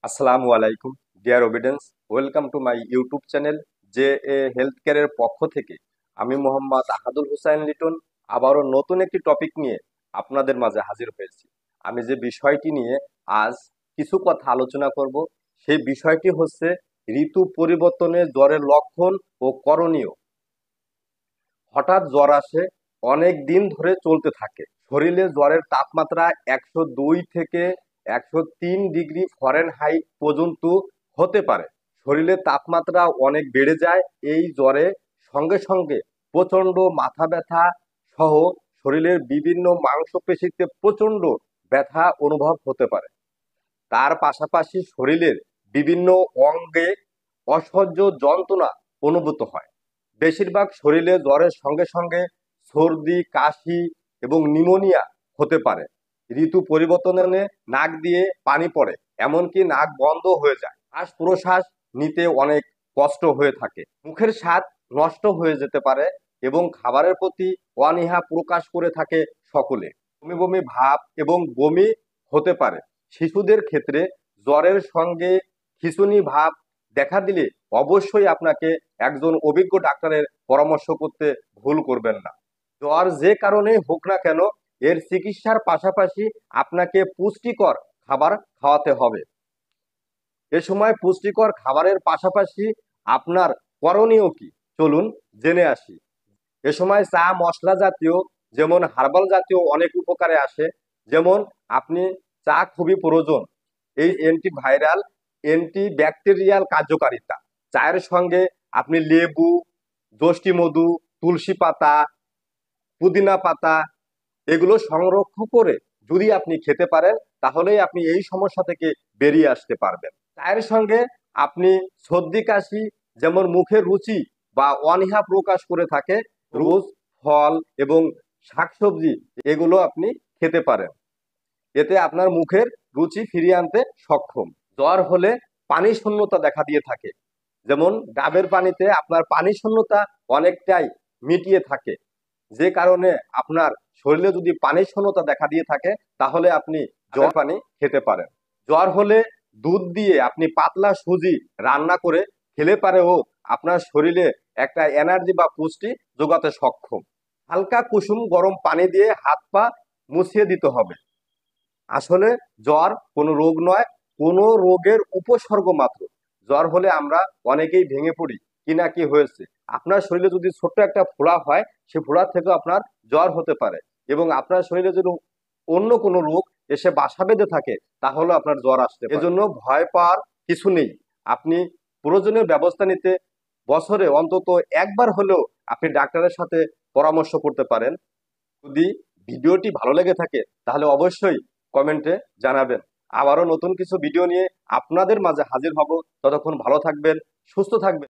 আসসালামু আলাইকুম dear audience, welcome to my YouTube channel J A health কেয়ারের পক্ষ থেকে আমি মোহাম্মদ আহাদুল হুসাইন লিটন আবারও নতুন একটি টপিক নিয়ে আপনাদের মাঝে হাজির হয়েছি। আমি যে বিষয়টি নিয়ে আজ কিছু কথা আলোচনা করব সেই বিষয়টি হচ্ছে ঋতু পরিবর্তনে জ্বরের লক্ষণ ও করণীয়। হঠাৎ জ্বর আসে, অনেক দিন ধরে চলতে থাকে, শরীরে জ্বরের তাপমাত্রা 102 থেকে 103 ডিগ্রি ফরেনহাইট পর্যন্ত হতে পারে। শরীরের তাপমাত্রা অনেক বেড়ে যায়। এই জ্বরে সঙ্গে সঙ্গে প্রচন্ড মাথা ব্যথা সহ শরীরের বিভিন্ন মাংসপেশিতে প্রচন্ড ব্যথা অনুভব হতে পারে। তার পাশাপাশি শরীরের বিভিন্ন অঙ্গে অসহ্য যন্ত্রণা অনুভূত হয়। বেশিরভাগ শরীরে জ্বরের সঙ্গে সঙ্গে সর্দি, কাশি এবং নিউমোনিয়া হতে পারে। ঋতু পরিবর্তনে নাক দিয়ে পানি পড়ে, এমনকি নাক বন্ধ হয়ে যায়। শ্বাস প্রশ্বাস নিতে অনেক কষ্ট হয়ে থাকে। মুখের স্বাদ নষ্ট হয়ে যেতে পারে এবং খাবারের প্রতি অনীহা প্রকাশ করে থাকে সকলে। বমি বমি ভাব এবং বমি হতে পারে। শিশুদের ক্ষেত্রে জ্বরের সঙ্গে খিঁচুনি ভাব দেখা দিলে অবশ্যই আপনাকে একজন অভিজ্ঞ ডাক্তারের পরামর্শ করতে ভুল করবেন না। জ্বর যে কারণে হোক না কেন, এর চিকিৎসার পাশাপাশি আপনাকে পুষ্টিকর খাবার খাওয়াতে হবে। এ সময় পুষ্টিকর খাবারের পাশাপাশি আপনার করণীয় কি, চলুন জেনে আসি। এ সময় চা মশলা জাতীয় যেমন হার্বাল জাতীয় অনেক উপকারে আসে। যেমন আপনি চা খুবই প্রয়োজন, এই অ্যান্টিভাইরাল অ্যান্টিব্যাকটেরিয়াল কার্যকারিতা। চায়ের সঙ্গে আপনি লেবু, যষ্টি মধু, তুলসী পাতা, পুদিনা পাতা এগুলো সংরক্ষণ করে যদি আপনি খেতে পারেন, তাহলেই আপনি এই সমস্যা থেকে বেরিয়ে আসতে পারবেন। চায়ের সঙ্গে আপনি সর্দি কাশি যেমন মুখের রুচি বা অনীহা প্রকাশ করে থাকে, রোজ ফল এবং শাকসবজি এগুলো আপনি খেতে পারেন। এতে আপনার মুখের রুচি ফিরিয়ে আনতে সক্ষম। জ্বর হলে পানি শূন্যতা দেখা দিয়ে থাকে, যেমন ডাবের পানিতে আপনার পানি শূন্যতা অনেকটাই মিটিয়ে থাকে। যে কারণে আপনার শরীরে যদি পানি শূন্যতা দেখা দিয়ে থাকে, তাহলে আপনি জ্বর পানি খেতে পারেন। জ্বর হলে দুধ দিয়ে আপনি পাতলা সুজি রান্না করে খেলে পারেও আপনার শরীরে একটা এনার্জি বা পুষ্টি যোগাতে সক্ষম। হালকা কুসুম গরম পানি দিয়ে হাত পা মুছিয়ে দিতে হবে। আসলে জ্বর কোনো রোগ নয়, কোনো রোগের উপসর্গ মাত্র। জ্বর হলে আমরা অনেকেই ভেঙে পড়ি, কি না কি হয়েছে। আপনার শরীরে যদি ছোট্ট একটা ফোড়া হয়, সে ফোড়া থেকে আপনার জ্বর হতে পারে, এবং আপনার শরীরে যদি অন্য কোনো রোগ এসে বাসা বেঁধে থাকে, তাহলে আপনার জ্বর আসতে পারে। এজন্য ভয় পাওয়ার কিছু নেই। আপনি প্রয়োজনীয় ব্যবস্থা নিতে বছরে অন্তত একবার হলেও আপনি ডাক্তারের সাথে পরামর্শ করতে পারেন। যদি ভিডিওটি ভালো লেগে থাকে তাহলে অবশ্যই কমেন্টে জানাবেন। আবারও নতুন কিছু ভিডিও নিয়ে আপনাদের মাঝে হাজির হব। ততক্ষণ ভালো থাকবেন, সুস্থ থাকবেন।